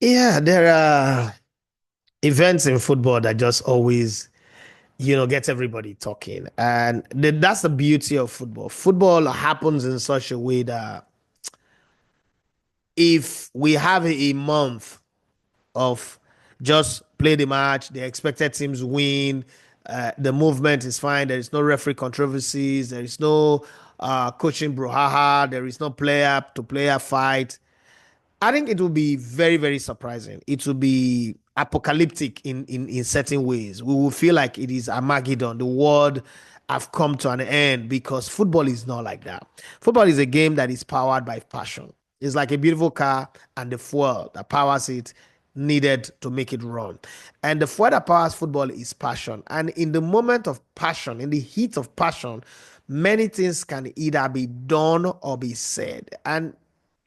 Yeah, there are events in football that just always, gets everybody talking. And that's the beauty of football. Football happens in such a way that if we have a month of just play the match, the expected teams win, the movement is fine, there is no referee controversies, there is no coaching brouhaha, there is no player to player fight. I think it will be very, very surprising. It will be apocalyptic in certain ways. We will feel like it is Armageddon. The world have come to an end because football is not like that. Football is a game that is powered by passion. It's like a beautiful car and the fuel that powers it needed to make it run. And the fuel that powers football is passion. And in the moment of passion, in the heat of passion, many things can either be done or be said. And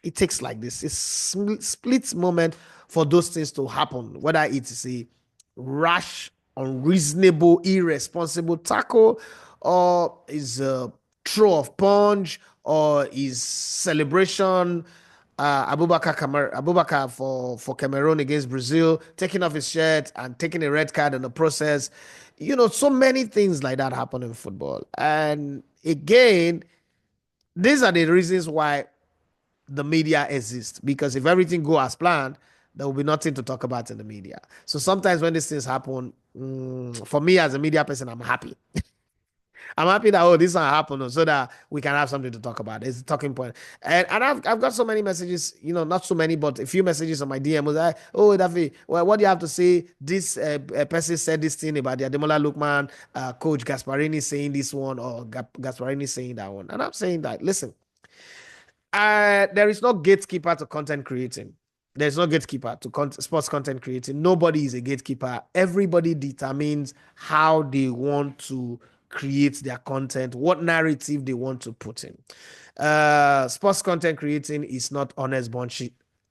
it takes like this. It's split moment for those things to happen, whether it is a rash, unreasonable, irresponsible tackle, or is a throw of punch, or is celebration. Abubakar for Cameroon against Brazil, taking off his shirt and taking a red card in the process. So many things like that happen in football. And again, these are the reasons why the media exists, because if everything go as planned, there will be nothing to talk about in the media. So sometimes when these things happen, for me as a media person, I'm happy. I'm happy that this one happened so that we can have something to talk about. It's a talking point. And I've got so many messages, not so many, but a few messages on my DM was like, oh, Daffy, well, what do you have to say? This person said this thing about the Ademola Lookman, coach Gasparini saying this one, or Gasparini saying that one. And I'm saying that, listen, there is no gatekeeper to content creating. There's no gatekeeper to sports content creating. Nobody is a gatekeeper. Everybody determines how they want to create their content, what narrative they want to put in. Sports content creating is not honest bunch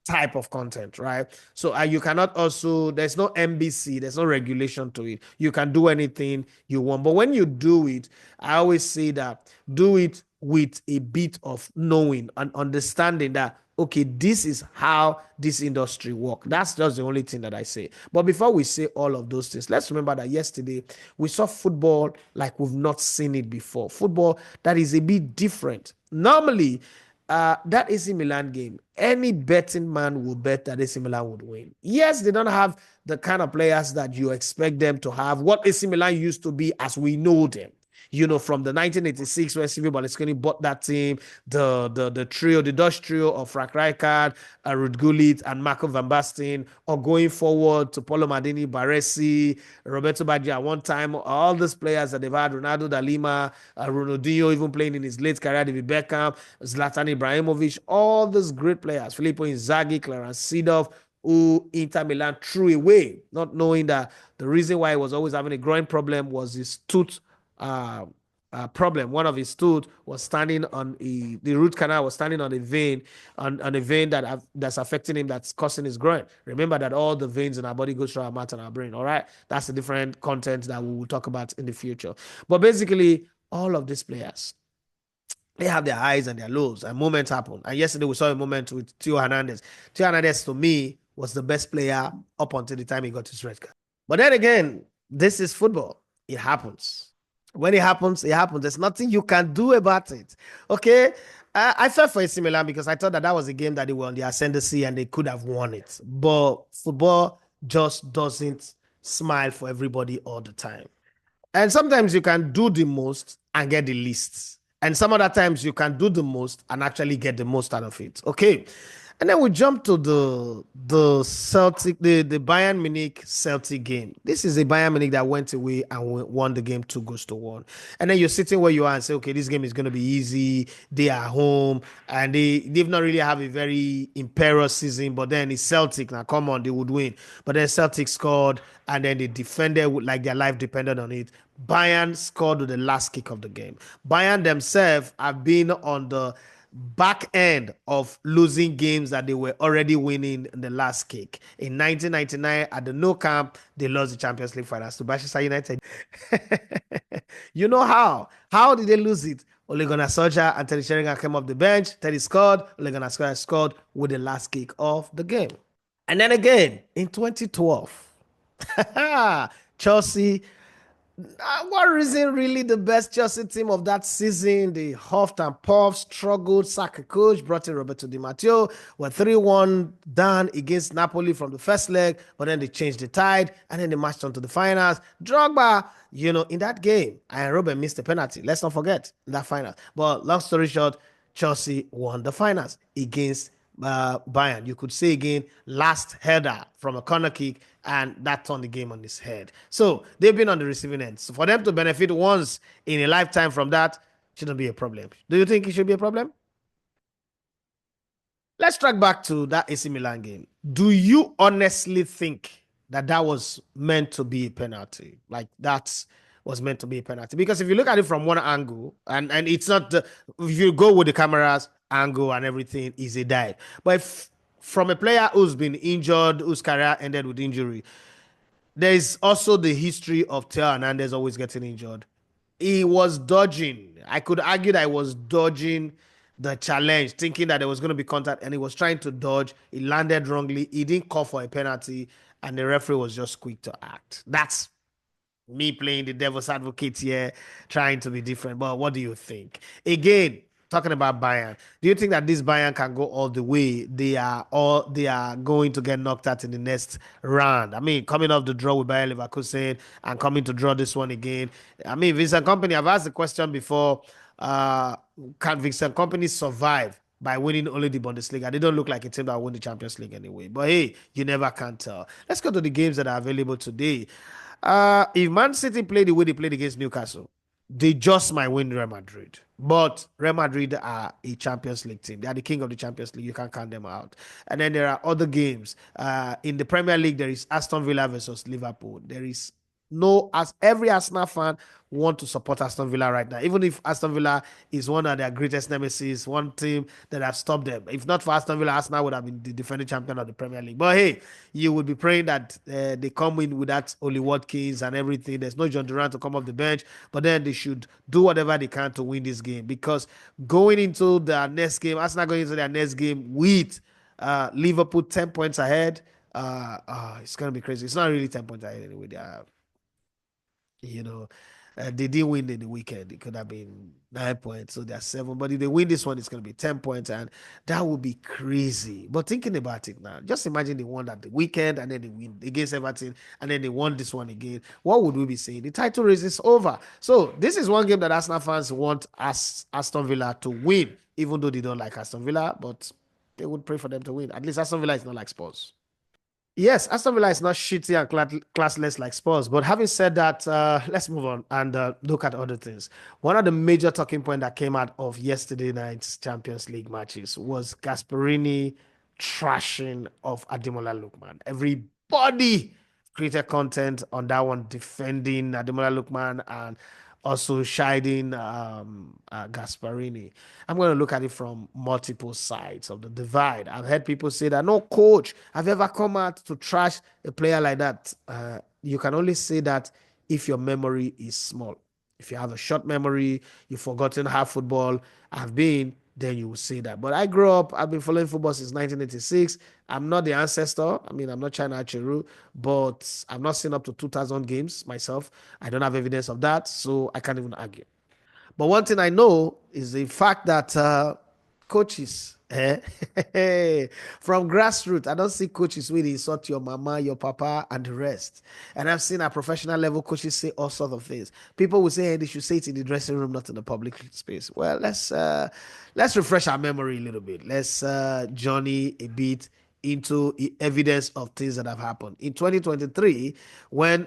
type of content, right? So you cannot also, there's no MBC, there's no regulation to it. You can do anything you want. But when you do it, I always say that do it with a bit of knowing and understanding that okay, this is how this industry works. That's just the only thing that I say. But before we say all of those things, let's remember that yesterday we saw football like we've not seen it before. Football that is a bit different. Normally, that AC Milan game, any betting man will bet that AC Milan would win. Yes, they don't have the kind of players that you expect them to have, what AC Milan used to be as we know them. From the 1986 where Silvio Berlusconi bought that team, the trio, the Dutch trio of Frank Rijkaard, Ruud Gullit, and Marco van Basten, or going forward to Paulo Maldini, Baresi, Roberto Baggio at one time, all these players that they've had, Ronaldo da Lima, Ronaldinho, even playing in his late career, David Beckham, Zlatan Ibrahimovic, all these great players, Filippo Inzaghi, Clarence Seedorf, who Inter Milan threw away, not knowing that the reason why he was always having a growing problem was his tooth uh, problem. One of his tooth was standing on the root canal was standing on a vein, on a vein that's affecting him, that's causing his groin. Remember that all the veins in our body goes through our mouth and our brain. All right, that's a different content that we will talk about in the future. But basically, all of these players, they have their highs and their lows, and moments happen. And yesterday we saw a moment with Theo Hernandez. Theo Hernandez to me was the best player up until the time he got his red card. But then again, this is football. It happens. When it happens, it happens. There's nothing you can do about it. Okay. I felt for AC Milan because I thought that was a game that they were on the ascendancy and they could have won it. But football just doesn't smile for everybody all the time. And sometimes you can do the most and get the least. And some other times you can do the most and actually get the most out of it. Okay. And then we jump to the Celtic, the Bayern Munich Celtic game. This is a Bayern Munich that went away and won the game 2-1. And then you're sitting where you are and say, okay, this game is going to be easy. They are home and they've not really have a very imperious season. But then it's Celtic. Now, come on, they would win. But then Celtic scored and then they defended like their life depended on it. Bayern scored with the last kick of the game. Bayern themselves have been on the back end of losing games that they were already winning in the last kick. In 1999, at the Nou Camp, they lost the Champions League finals to Manchester United. You know how? How did they lose it? Ole Gunnar Solskjaer and Teddy Sheringham came off the bench. Teddy scored. Ole Gunnar Solskjaer scored with the last kick of the game. And then again in 2012, Chelsea. What reason really the best Chelsea team of that season? They huffed and puffed, struggled, sacked a coach, brought in Roberto Di Matteo, were 3-1 down against Napoli from the first leg, but then they changed the tide and then they marched on to the finals. Drogba, in that game, and Robert missed a penalty. Let's not forget in that final. But long story short, Chelsea won the finals against Bayern. You could say again, last header from a corner kick, and that turned the game on its head. So they've been on the receiving end. So for them to benefit once in a lifetime from that shouldn't be a problem. Do you think it should be a problem? Let's track back to that AC Milan game. Do you honestly think that that was meant to be a penalty? Like that was meant to be a penalty? Because if you look at it from one angle, and it's not if you go with the cameras angle and everything, is a dive. But if, from a player who's been injured, whose career ended with injury, there is also the history of Theo Hernandez always getting injured. He was dodging. I could argue that he was dodging the challenge, thinking that there was going to be contact, and he was trying to dodge. He landed wrongly. He didn't call for a penalty, and the referee was just quick to act. That's me playing the devil's advocate here, trying to be different. But what do you think? Again, talking about Bayern, do you think that this Bayern can go all the way? They are going to get knocked out in the next round. I mean, coming off the draw with Bayern Leverkusen and coming to draw this one again. I mean, Vincent Company, I've asked the question before. Uh, can Vincent Company survive by winning only the Bundesliga? They don't look like a team that will win the Champions League anyway. But hey, you never can tell. Let's go to the games that are available today. If Man City play the way they played against Newcastle, they just might win Real Madrid. But Real Madrid are a Champions League team. They are the king of the Champions League. You can't count them out. And then there are other games. In the Premier League, there is Aston Villa versus Liverpool. There is no, as every Arsenal fan want to support Aston Villa right now, even if Aston Villa is one of their greatest nemesis, one team that have stopped them. If not for Aston Villa, Arsenal would have been the defending champion of the Premier League. But hey, you would be praying that they come in with that Oli Watkins and everything. There's no John Durant to come off the bench, but then they should do whatever they can to win this game, because going into the next game, Arsenal going into their next game with Liverpool 10 points ahead. It's gonna be crazy. It's not really 10 points ahead anyway. They are, you know, they didn't win in the weekend. It could have been 9 points, so they're seven. But if they win this one, it's going to be 10 points, and that would be crazy. But thinking about it now, just imagine they won at the weekend and then they win against Everton, and then they won this one again. What would we be saying? The title race is over. So this is one game that Arsenal fans want Aston Villa to win, even though they don't like Aston Villa, but they would pray for them to win. At least Aston Villa is not like Spurs. Yes, Aston Villa is not shitty and classless like Spurs. But having said that, let's move on and look at other things. One of the major talking points that came out of yesterday night's Champions League matches was Gasperini trashing of Ademola Lookman. Everybody created content on that one, defending Ademola Lukman and also shading Gasparini. I'm going to look at it from multiple sides of the divide. I've heard people say that no coach have ever come out to trash a player like that. You can only say that if your memory is small. If you have a short memory, you've forgotten how football have been, then you will say that. But I grew up, I've been following football since 1986. I'm not the ancestor. I mean, I'm not China Acheru, but I've not seen up to 2,000 games myself. I don't have evidence of that, so I can't even argue. But one thing I know is the fact that coaches, from grassroots, I don't see coaches really insult your mama, your papa, and the rest. And I've seen at professional level coaches say all sorts of things. People will say, hey, they should say it in the dressing room, not in the public space. Well, let's refresh our memory a little bit. Let's journey a bit into evidence of things that have happened in 2023 when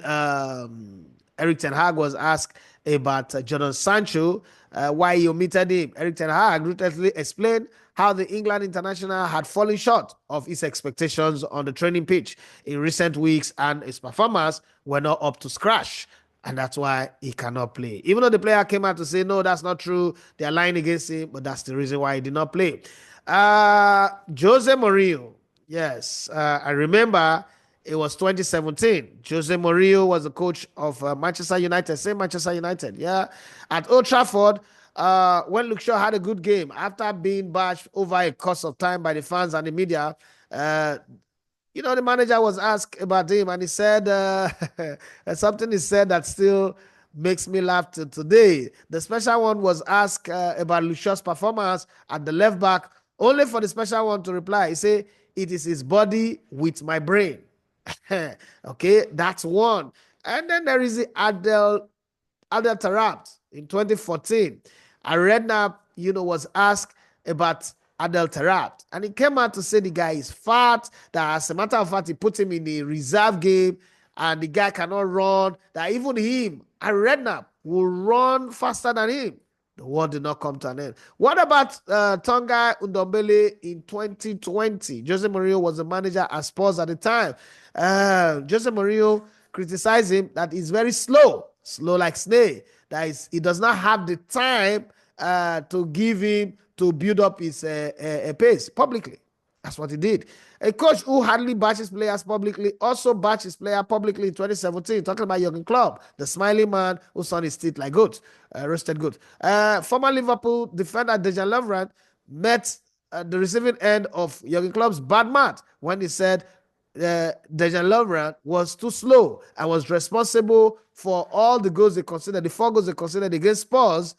Eric Ten Hag was asked about Jordan Sancho, why he omitted him. Eric Ten Hag ruthlessly explained how the England international had fallen short of his expectations on the training pitch in recent weeks, and his performance were not up to scratch. And that's why he cannot play. Even though the player came out to say, no, that's not true. They're lying against him, but that's the reason why he did not play. Jose Mourinho. Yes, I remember it was 2017. Jose Mourinho was the coach of Manchester United, same Manchester United, yeah. At Old Trafford, when Luke Shaw had a good game, after being bashed over a course of time by the fans and the media, uh, The manager was asked about him, and he said something he said that still makes me laugh to today. The special one was asked about Lucius' performance at the left back, only for the special one to reply. He said, "It is his body with my brain." Okay, that's one. And then there is the Adel Taarabt in 2014. A redknapp, was asked about Adel Taarabt, and he came out to say the guy is fat. That as a matter of fact, he put him in a reserve game, and the guy cannot run. That even him, a redknapp, will run faster than him. The war did not come to an end. What about Tonga Ndombele in 2020? Jose Mourinho was the manager at Spurs at the time. Jose Mourinho criticized him that he's very slow like snail. That is, he does not have the time to give him to build up his pace publicly. That's what he did. A coach who hardly batches players publicly also batched his player publicly in 2017, talking about Jurgen Klopp, the smiling man who saw his teeth like goat, roasted goat. Former Liverpool defender Dejan Lovren met the receiving end of Jurgen Klopp's bad mouth when he said Dejan Lovren was too slow and was responsible for all the goals they considered, the 4 goals they considered against Spurs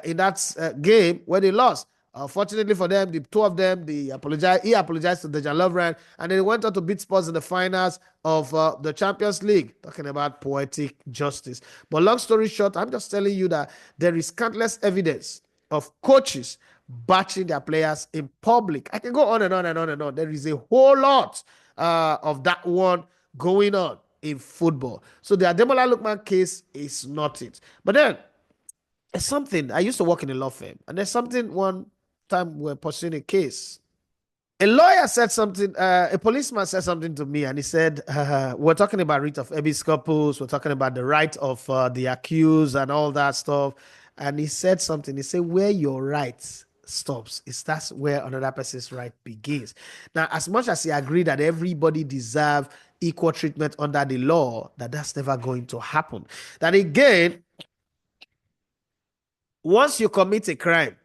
in that game where they lost. Fortunately for them, the two of them, he apologized to Dejan Lovren, and then he went on to beat Spurs in the finals of the Champions League. Talking about poetic justice. But long story short, I'm just telling you that there is countless evidence of coaches batching their players in public. I can go on and on and on and on. There is a whole lot of that one going on in football. So the Ademola Lookman case is not it. But then, there's something. I used to work in a law firm, and there's something one time we're pursuing a case. A lawyer said something, a policeman said something to me, and he said, we're talking about writ of habeas corpus, we're talking about the right of the accused and all that stuff. And he said something. He said, where your right stops, that's where another person's right begins. Now, as much as he agreed that everybody deserves equal treatment under the law, that's never going to happen. That again, once you commit a crime,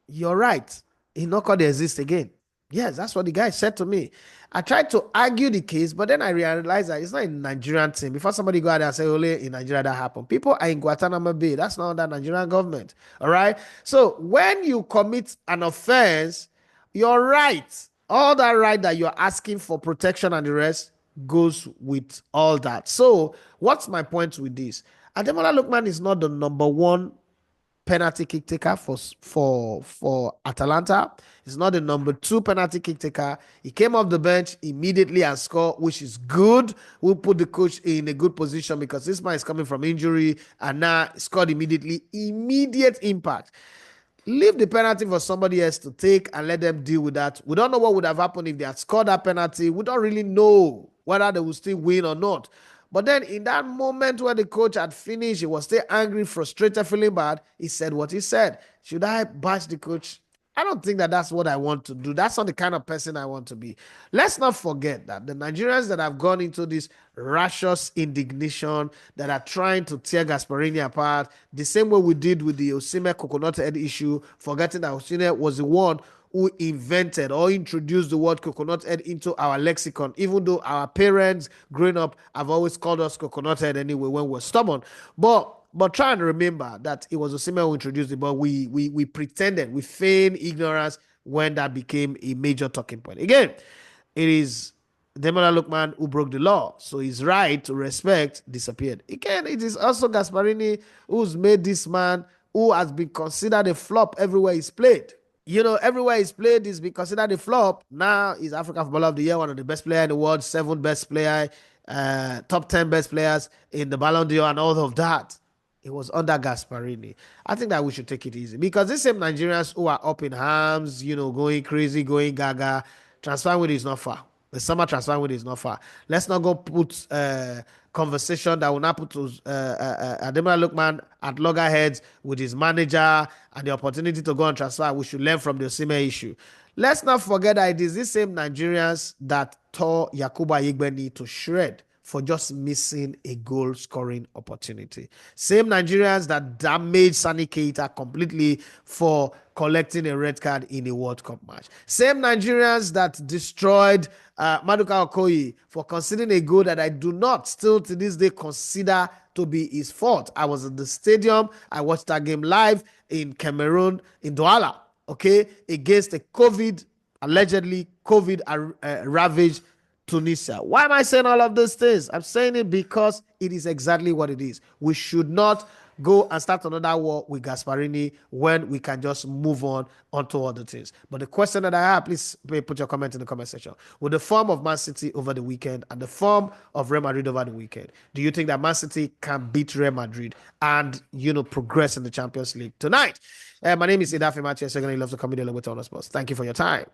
your right is not going to exist again. Yes, that's what the guy said to me. I tried to argue the case, but then I realized that it's not a Nigerian thing. Before somebody go out there and say, only in Nigeria that happened. People are in Guantanamo Bay. That's not the Nigerian government. All right. So when you commit an offense, your right, all that right that you're asking for protection and the rest goes with all that. So what's my point with this? Ademola Lookman is not the number one penalty kick taker for Atalanta. He's not the number 2 penalty kick taker. He came off the bench immediately and scored, which is good. We'll put the coach in a good position because this man is coming from injury and now scored immediately. Immediate impact. Leave the penalty for somebody else to take and let them deal with that. We don't know what would have happened if they had scored that penalty. We don't really know whether they will still win or not. But then in that moment where the coach had finished, he was still angry, frustrated, feeling bad. He said what he said. Should I bash the coach? I don't think that's what I want to do. That's not the kind of person I want to be. Let's not forget that the Nigerians that have gone into this righteous indignation, that are trying to tear Gasperini apart, the same way we did with the Osimhen coconut head issue, forgetting that Osimhen was the one who invented or introduced the word coconut head into our lexicon, even though our parents growing up have always called us coconut head anyway when we're stubborn. But try and remember that it was Osimhen who introduced it, but we pretended, we feigned ignorance when that became a major talking point. Again, it is Ademola Lookman who broke the law, so his right to respect disappeared. Again, it is also Gasperini who's made this man who has been considered a flop everywhere he's played. Everywhere he's played, he's been considered a flop. Now he's African Footballer of the Year, one of the best players in the world, 7th best player, top 10 best players in the Ballon d'Or and all of that. It was under Gasperini. I think that we should take it easy because these same Nigerians who are up in arms, going crazy, going gaga, transfer window is not far. The summer transfer window is not far. Let's not go put conversation that will not put Ademola Lookman at loggerheads with his manager and the opportunity to go on transfer. We should learn from the Osimhen issue. Let's not forget that it is these same Nigerians that tore Yakubu Ayegbeni to shred for just missing a goal scoring opportunity. Same Nigerians that damaged Sani Keita completely for collecting a red card in a World Cup match. Same Nigerians that destroyed Maduka Okoye for conceding a goal that I do not still to this day consider to be his fault. I was in the stadium. I watched that game live in Cameroon, in Douala, okay, against a allegedly COVID ravaged Tunisia. Why am I saying all of these things? I'm saying it because it is exactly what it is. We should not go and start another war with Gasperini when we can just move on onto other things. But the question that I have, please put your comment in the comment section. With the form of Man City over the weekend and the form of Real Madrid over the weekend, do you think that Man City can beat Real Madrid and, progress in the Champions League tonight? My name is Idafe Mathieu. Second, you love to come with Sports. Thank you for your time.